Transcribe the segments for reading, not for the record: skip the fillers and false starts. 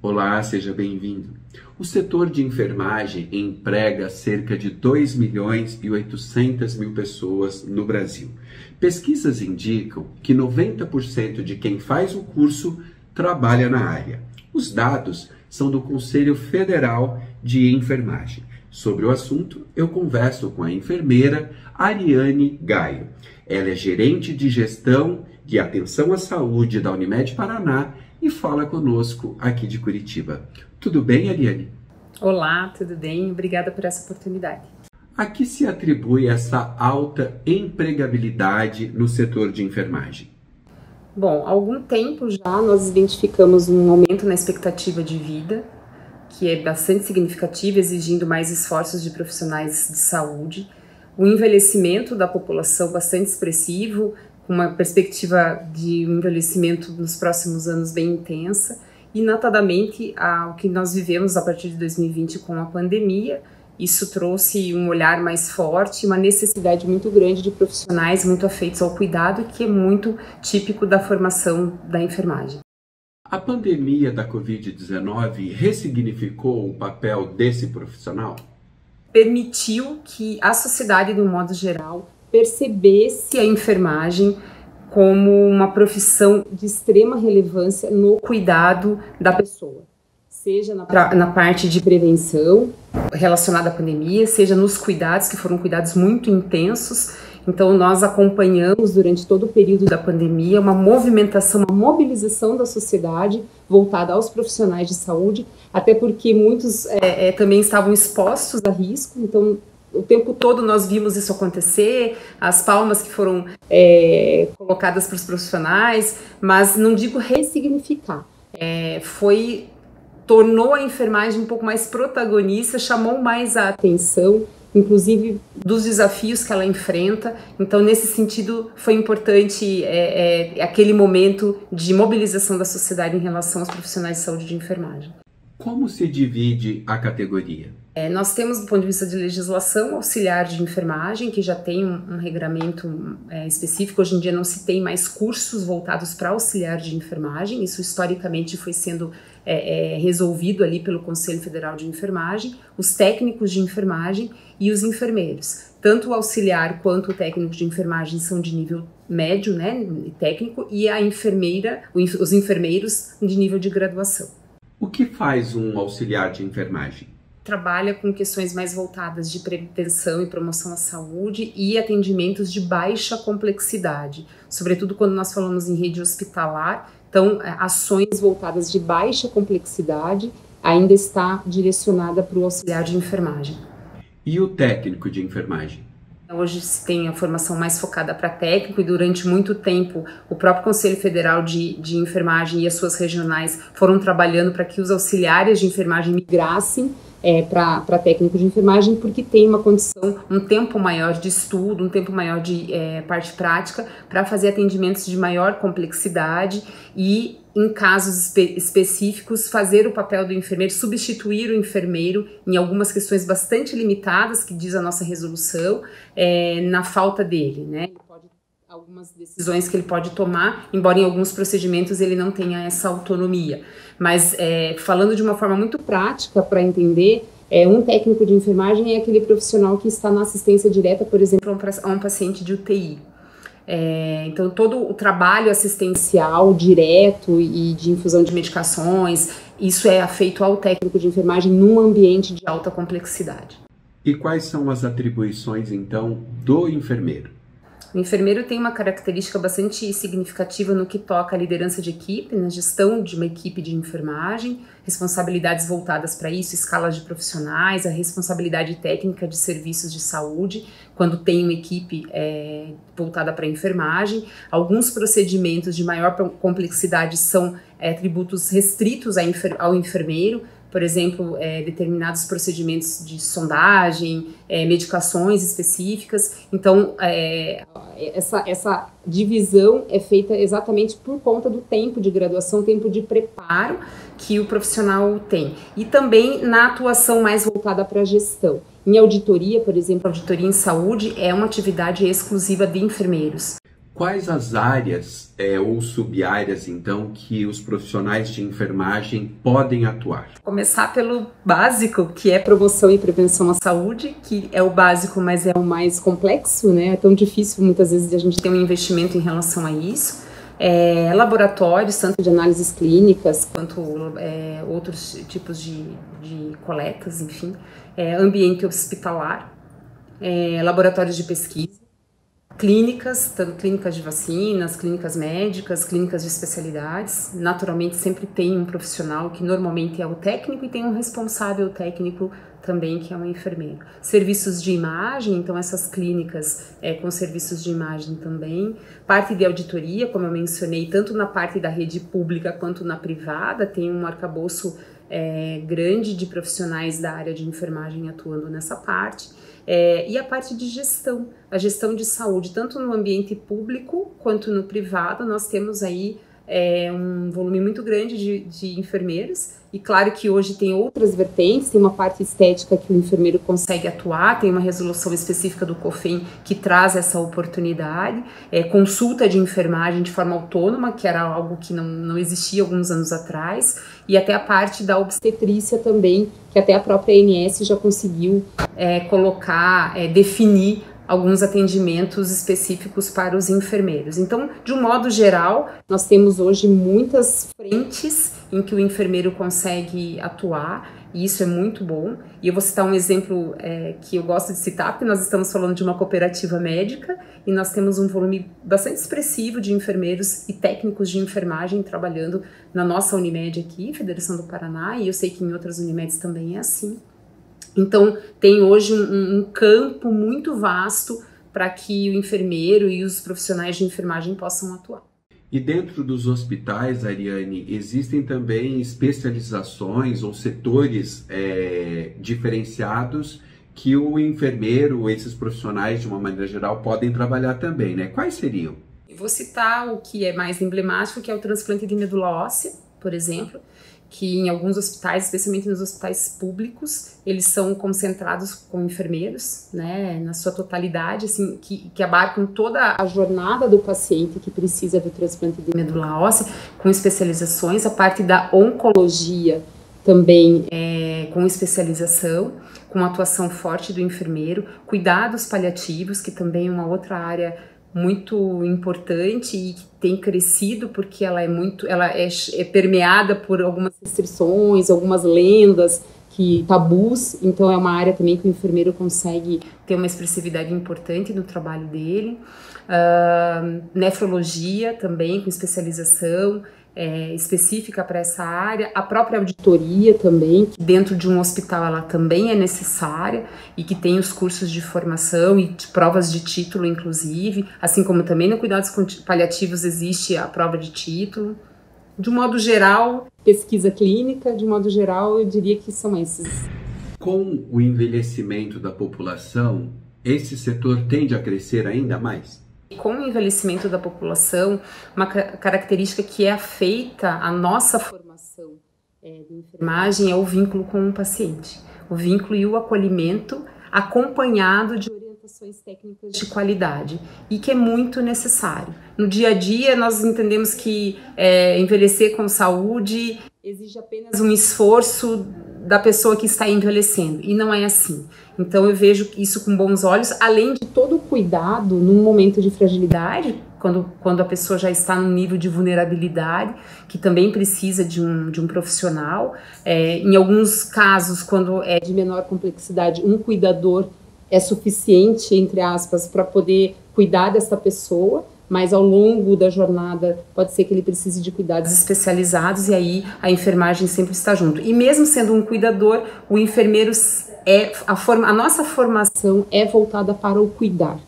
Olá, seja bem-vindo. O setor de enfermagem emprega cerca de 2.800.000 pessoas no Brasil. Pesquisas indicam que 90% de quem faz o curso trabalha na área. Os dados são do Conselho Federal de Enfermagem. Sobre o assunto, eu converso com a enfermeira Ariane Gaio. Ela é gerente de gestão de atenção à saúde da Unimed Paraná e fala conosco aqui de Curitiba. Tudo bem, Ariane? Olá, tudo bem? Obrigada por essa oportunidade. A que se atribui essa alta empregabilidade no setor de enfermagem? Bom, há algum tempo já nós identificamos um aumento na expectativa de vida, que é bastante significativo, exigindo mais esforços de profissionais de saúde, o envelhecimento da população bastante expressivo, com uma perspectiva de um envelhecimento nos próximos anos bem intensa, e notadamente o que nós vivemos a partir de 2020 com a pandemia. Isso trouxe um olhar mais forte, uma necessidade muito grande de profissionais muito afeitos ao cuidado, que é muito típico da formação da enfermagem. A pandemia da Covid-19 ressignificou o papel desse profissional? Permitiu que a sociedade, de um modo geral, percebesse a enfermagem como uma profissão de extrema relevância no cuidado da pessoa, seja na parte de prevenção relacionada à pandemia, seja nos cuidados, que foram cuidados muito intensos. Então, nós acompanhamos durante todo o período da pandemia uma movimentação, uma mobilização da sociedade voltada aos profissionais de saúde, até porque muitos também estavam expostos a risco. Então, o tempo todo nós vimos isso acontecer, as palmas que foram colocadas para os profissionais, mas não digo ressignificar, tornou a enfermagem um pouco mais protagonista, chamou mais a atenção, inclusive dos desafios que ela enfrenta. Então, nesse sentido, foi importante aquele momento de mobilização da sociedade em relação aos profissionais de saúde de enfermagem. Como se divide a categoria? Nós temos, do ponto de vista de legislação, auxiliar de enfermagem, que já tem um regramento específico. Hoje em dia não se tem mais cursos voltados para auxiliar de enfermagem. Isso historicamente foi sendo resolvido ali pelo Conselho Federal de Enfermagem, os técnicos de enfermagem e os enfermeiros. Tanto o auxiliar quanto o técnico de enfermagem são de nível médio, né, técnico, e a enfermeira, os enfermeiros de nível de graduação. O que faz um auxiliar de enfermagem? Trabalha com questões mais voltadas de prevenção e promoção à saúde e atendimentos de baixa complexidade, sobretudo quando nós falamos em rede hospitalar. Então, ações voltadas de baixa complexidade ainda está direcionada para o auxiliar de enfermagem. E o técnico de enfermagem? Hoje se tem a formação mais focada para técnico, e durante muito tempo o próprio Conselho Federal de Enfermagem e as suas regionais foram trabalhando para que os auxiliares de enfermagem migrassem para técnico de enfermagem, porque tem uma condição, um tempo maior de estudo, um tempo maior de parte prática, para fazer atendimentos de maior complexidade e, em casos específicos, fazer o papel do enfermeiro, substituir o enfermeiro em algumas questões bastante limitadas, que diz a nossa resolução, na falta dele, né? Algumas decisões que ele pode tomar, embora em alguns procedimentos ele não tenha essa autonomia. Mas, falando de uma forma muito prática para entender, um técnico de enfermagem é aquele profissional que está na assistência direta, por exemplo, a um paciente de UTI. Então, todo o trabalho assistencial direto e de infusão de medicações, isso é feito ao técnico de enfermagem num ambiente de alta complexidade. E quais são as atribuições, então, do enfermeiro? O enfermeiro tem uma característica bastante significativa no que toca à liderança de equipe, na gestão de uma equipe de enfermagem, responsabilidades voltadas para isso, escalas de profissionais, a responsabilidade técnica de serviços de saúde, quando tem uma equipe voltada para a enfermagem. Alguns procedimentos de maior complexidade são atributos restritos ao enfermeiro, por exemplo, determinados procedimentos de sondagem, medicações específicas. Então, essa divisão é feita exatamente por conta do tempo de graduação, tempo de preparo que o profissional tem. E também na atuação mais voltada para a gestão. Em auditoria, por exemplo, auditoria em saúde é uma atividade exclusiva de enfermeiros. Quais as áreas ou sub-áreas, então, que os profissionais de enfermagem podem atuar? Começar pelo básico, que é promoção e prevenção à saúde, que é o básico, mas é o mais complexo, né? É tão difícil, muitas vezes, a gente ter um investimento em relação a isso. Laboratórios, tanto de análises clínicas, quanto outros tipos de coletas, enfim. Ambiente hospitalar, laboratórios de pesquisa. Clínicas, tanto clínicas de vacinas, clínicas médicas, clínicas de especialidades. Naturalmente sempre tem um profissional que normalmente é o técnico e tem um responsável técnico também, que é um enfermeiro. Serviços de imagem, então essas clínicas com serviços de imagem também. Parte de auditoria, como eu mencionei, tanto na parte da rede pública quanto na privada, tem um arcabouço grande de profissionais da área de enfermagem atuando nessa parte. E a parte de gestão, a gestão de saúde, tanto no ambiente público quanto no privado, nós temos aí um volume muito grande de enfermeiros, e claro que hoje tem outras vertentes, tem uma parte estética que o enfermeiro consegue atuar, tem uma resolução específica do COFEM que traz essa oportunidade, consulta de enfermagem de forma autônoma, que era algo que não existia alguns anos atrás, e até a parte da obstetrícia também, que até a própria ANS já conseguiu colocar, definir alguns atendimentos específicos para os enfermeiros. Então, de um modo geral, nós temos hoje muitas frentes em que o enfermeiro consegue atuar, e isso é muito bom. E eu vou citar um exemplo que eu gosto de citar, porque nós estamos falando de uma cooperativa médica e nós temos um volume bastante expressivo de enfermeiros e técnicos de enfermagem trabalhando na nossa Unimed aqui, Federação do Paraná, e eu sei que em outras Unimedes também é assim. Então, tem hoje um campo muito vasto para que o enfermeiro e os profissionais de enfermagem possam atuar. E dentro dos hospitais, Ariane, existem também especializações ou setores diferenciados que o enfermeiro, esses profissionais, de uma maneira geral, podem trabalhar também, né? Quais seriam? Eu vou citar o que é mais emblemático, que é o transplante de medula óssea, por exemplo, que em alguns hospitais, especialmente nos hospitais públicos, eles são concentrados com enfermeiros, né, na sua totalidade, assim, que abarcam toda a jornada do paciente que precisa do transplante de medula óssea, com especializações, a parte da oncologia também com especialização, com atuação forte do enfermeiro, cuidados paliativos, que também é uma outra área muito importante e que tem crescido porque ela é permeada por algumas restrições, algumas lendas, tabus, então é uma área também que o enfermeiro consegue ter uma expressividade importante no trabalho dele. Nefrologia também, com especialização específica para essa área, a própria auditoria também, que dentro de um hospital ela também é necessária e que tem os cursos de formação e de provas de título, inclusive, assim como também no cuidados paliativos existe a prova de título. De um modo geral, pesquisa clínica, de um modo geral, eu diria que são esses. Com o envelhecimento da população, esse setor tende a crescer ainda mais? Com o envelhecimento da população, uma característica que é afeita à nossa formação de enfermagem é o vínculo com o paciente. O vínculo e o acolhimento acompanhado de orientações técnicas de qualidade e que é muito necessário. No dia a dia, nós entendemos que envelhecer com saúde exige apenas um esforço da pessoa que está envelhecendo, e não é assim. Então eu vejo isso com bons olhos, além de todo o cuidado num momento de fragilidade, quando a pessoa já está num nível de vulnerabilidade, que também precisa de um profissional. Em alguns casos, quando é de menor complexidade, um cuidador é suficiente, entre aspas, para poder cuidar dessa pessoa, mas ao longo da jornada pode ser que ele precise de cuidados especializados e aí a enfermagem sempre está junto. E mesmo sendo um cuidador, o enfermeiro a nossa formação é voltada para o cuidar.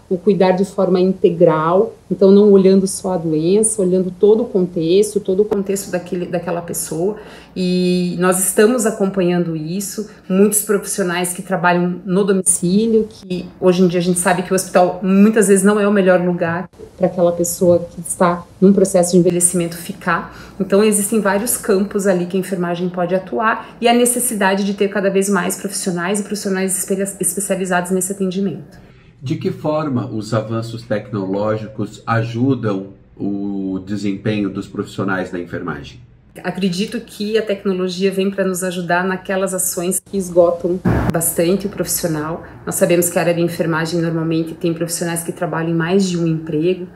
O cuidar de forma integral, então não olhando só a doença, olhando todo o contexto daquela pessoa, e nós estamos acompanhando isso, muitos profissionais que trabalham no domicílio, que hoje em dia a gente sabe que o hospital muitas vezes não é o melhor lugar para aquela pessoa que está num processo de envelhecimento ficar, então existem vários campos ali que a enfermagem pode atuar, e a necessidade de ter cada vez mais profissionais e profissionais especializados nesse atendimento. De que forma os avanços tecnológicos ajudam o desempenho dos profissionais da enfermagem? Acredito que a tecnologia vem para nos ajudar naquelas ações que esgotam bastante o profissional. Nós sabemos que a área de enfermagem normalmente tem profissionais que trabalham em mais de um emprego,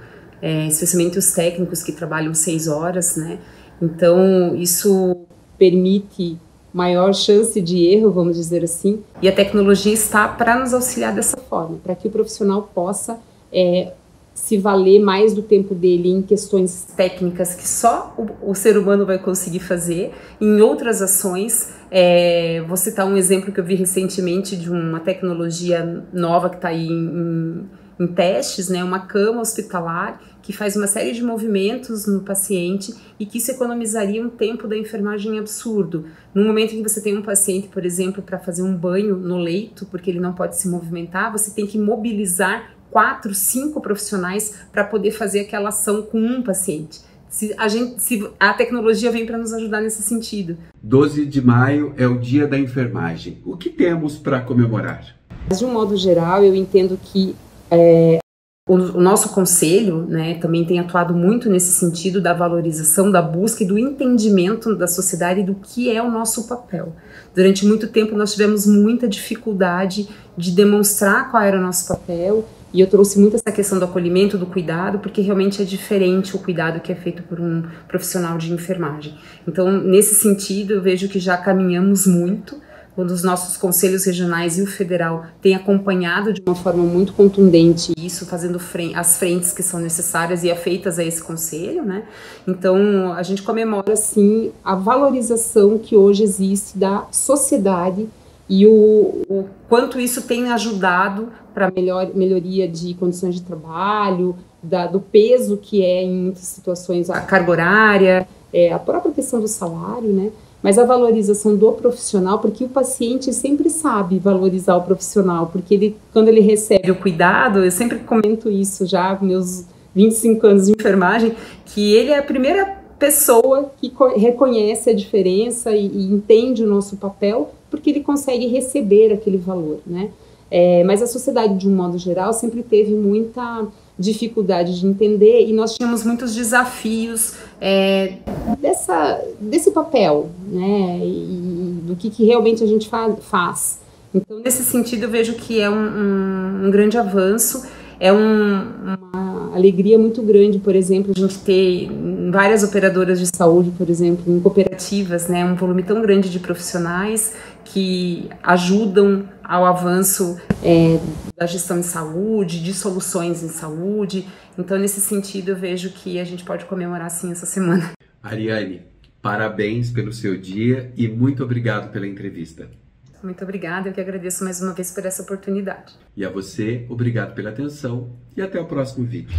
especialmente os técnicos que trabalham 6 horas, né? Então, isso permite maior chance de erro, vamos dizer assim, e a tecnologia está para nos auxiliar dessa forma, para que o profissional possa se valer mais do tempo dele em questões técnicas que só o ser humano vai conseguir fazer, em outras ações. Vou citar um exemplo que eu vi recentemente de uma tecnologia nova que está aí em testes, né? Uma cama hospitalar que faz uma série de movimentos no paciente e que isso economizaria um tempo da enfermagem absurdo. No momento em que você tem um paciente, por exemplo, para fazer um banho no leito, porque ele não pode se movimentar, você tem que mobilizar 4, 5 profissionais para poder fazer aquela ação com um paciente. A tecnologia vem para nos ajudar nesse sentido. 12 de maio é o Dia da Enfermagem. O que temos para comemorar? De um modo geral, eu entendo que o nosso conselho, né, também tem atuado muito nesse sentido da valorização, da busca e do entendimento da sociedade do que é o nosso papel. Durante muito tempo nós tivemos muita dificuldade de demonstrar qual era o nosso papel, e eu trouxe muito essa questão do acolhimento, do cuidado, porque realmente é diferente o cuidado que é feito por um profissional de enfermagem. Então, nesse sentido, eu vejo que já caminhamos muito, quando os nossos conselhos regionais e o federal têm acompanhado de uma forma muito contundente isso, fazendo as frentes que são necessárias e afeitas a esse conselho, né? Então, a gente comemora, sim, a valorização que hoje existe da sociedade e o quanto isso tem ajudado para a melhoria de condições de trabalho, do peso que é em muitas situações a carga horária, a própria questão do salário, né? Mas a valorização do profissional, porque o paciente sempre sabe valorizar o profissional, porque quando ele recebe o cuidado, eu sempre comento isso já com meus 25 anos de enfermagem, que ele é a primeira pessoa que reconhece a diferença e entende o nosso papel, porque ele consegue receber aquele valor, né? Mas a sociedade, de um modo geral, sempre teve muita dificuldade de entender e nós tínhamos muitos desafios desse papel, né? E do que realmente a gente faz. Então, nesse sentido, eu vejo que é um grande avanço, uma alegria muito grande, por exemplo, a gente ter várias operadoras de saúde, por exemplo, em cooperativas, né, um volume tão grande de profissionais que ajudam ao avanço da gestão de saúde, de soluções em saúde. Então, nesse sentido, eu vejo que a gente pode comemorar, sim, essa semana. Ariane, parabéns pelo seu dia e muito obrigado pela entrevista. Muito obrigada, eu que agradeço mais uma vez por essa oportunidade. E a você, obrigado pela atenção e até o próximo vídeo.